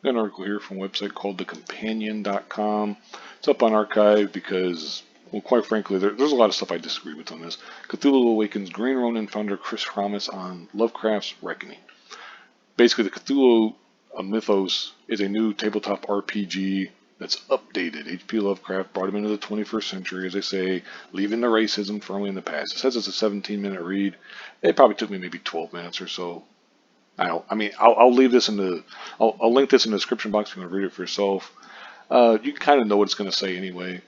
Got an article here from a website called thecompanion.com. It's up on archive because, well, quite frankly, there's a lot of stuff I disagree with on this. Cthulhu Awakens Green Ronin founder Chris Promise on Lovecraft's Reckoning. Basically, the Cthulhu mythos is a new tabletop RPG that's updated. H.P. Lovecraft brought him into the 21st century, as they say, leaving the racism firmly in the past. It says it's a 17-minute read. It probably took me maybe 12 minutes or so. I'll leave this in the, I'll link this in the description box if you want to read it for yourself. You kind of know what it's going to say anyway,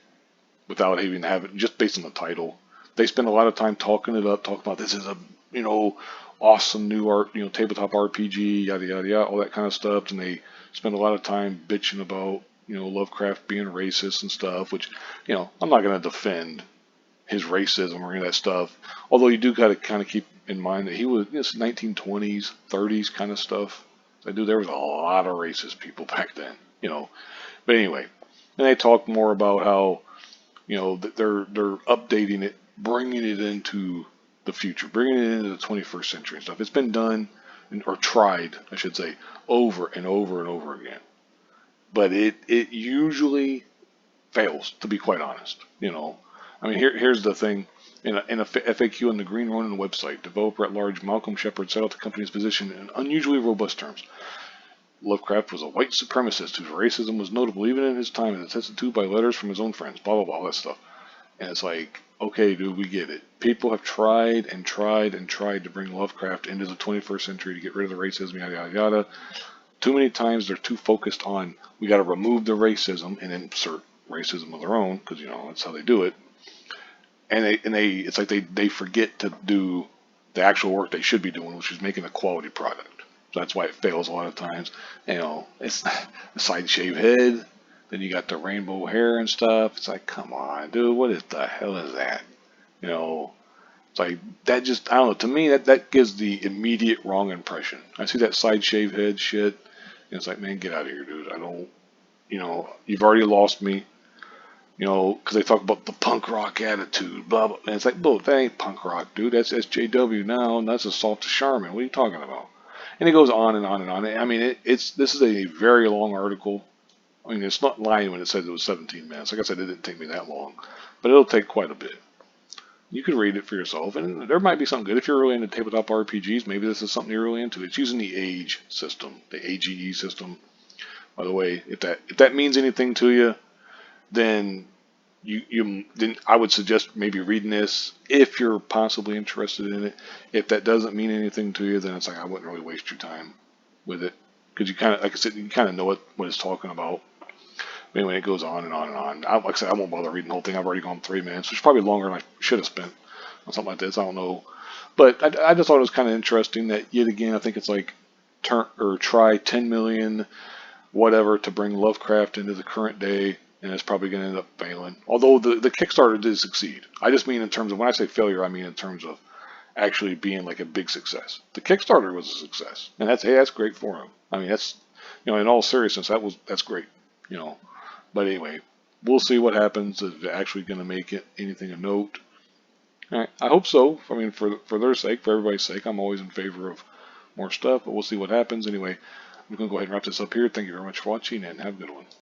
without even having, just based on the title. They spend a lot of time talking it up, talking about this is a, awesome new art, tabletop RPG, yada yada yada, all that kind of stuff, and they spend a lot of time bitching about, Lovecraft being racist and stuff, which, I'm not going to defend his racism or any of that stuff. Although you do got to kind of keep in mind that he was, this 1920s, 30s kind of stuff. So, dude, there was a lot of racist people back then. But anyway, and they talk more about how, that they're updating it, bringing it into the future, bringing it into the 21st century and stuff. It's been done, or tried, I should say, over and over and over again. But it usually fails, to be quite honest. Here's the thing. In a FAQ on the Green Ronin website, developer at large Malcolm Shepard set out the company's position in unusually robust terms. Lovecraft was a white supremacist whose racism was notable even in his time, as attested to by letters from his own friends, blah, blah, blah, all that stuff. And it's like, okay, dude, we get it. People have tried and tried and tried to bring Lovecraft into the 21st century to get rid of the racism, yada, yada, yada. Too many times they're too focused on, we got to remove the racism and insert racism of their own, because, that's how they do it. And it's like they forget to do the actual work they should be doing, which is making a quality product. So that's why it fails a lot of times. It's the side shave head, then you got the rainbow hair and stuff. It's like, come on, dude, what the hell is that? It's like that just, I don't know. To me, that gives the immediate wrong impression. I see that side shave head shit, and it's like, man, get out of here, dude. I don't, you've already lost me. Because they talk about the punk rock attitude, blah, blah. And it's like, bro, that ain't punk rock, dude. That's SJW now, and that's Assault to Charmin. What are you talking about? And it goes on and on and on. This is a very long article. It's not lying when it says it was 17 minutes. Like I said, it didn't take me that long, but it'll take quite a bit. You can read it for yourself, and there might be something good. If you're really into tabletop RPGs, maybe this is something you're really into. It's using the AGE system, the AGE system. By the way, if that means anything to you, then then I would suggest maybe reading this if you're possibly interested in it. If that doesn't mean anything to you, then it's like I wouldn't really waste your time with it, because you kind of, like I said, you kind of know what it's talking about. Anyway, it goes on and on and on. Like I said, I won't bother reading the whole thing. I've already gone 3 minutes, which is probably longer than I should have spent on something like this. I don't know, but I just thought it was kind of interesting that yet again I think it's like try 10 million whatever to bring Lovecraft into the current day, and it's probably going to end up failing. Although the Kickstarter did succeed. I just mean in terms of, when I say failure, I mean in terms of actually being like a big success. The Kickstarter was a success, and that's great for him. That's, in all seriousness, that's great. But anyway, we'll see what happens. If they're actually going to make it anything of note. All right, I hope so. For their sake, for everybody's sake, I'm always in favor of more stuff, but we'll see what happens. Anyway, I'm going to go ahead and wrap this up here. Thank you very much for watching, and have a good one.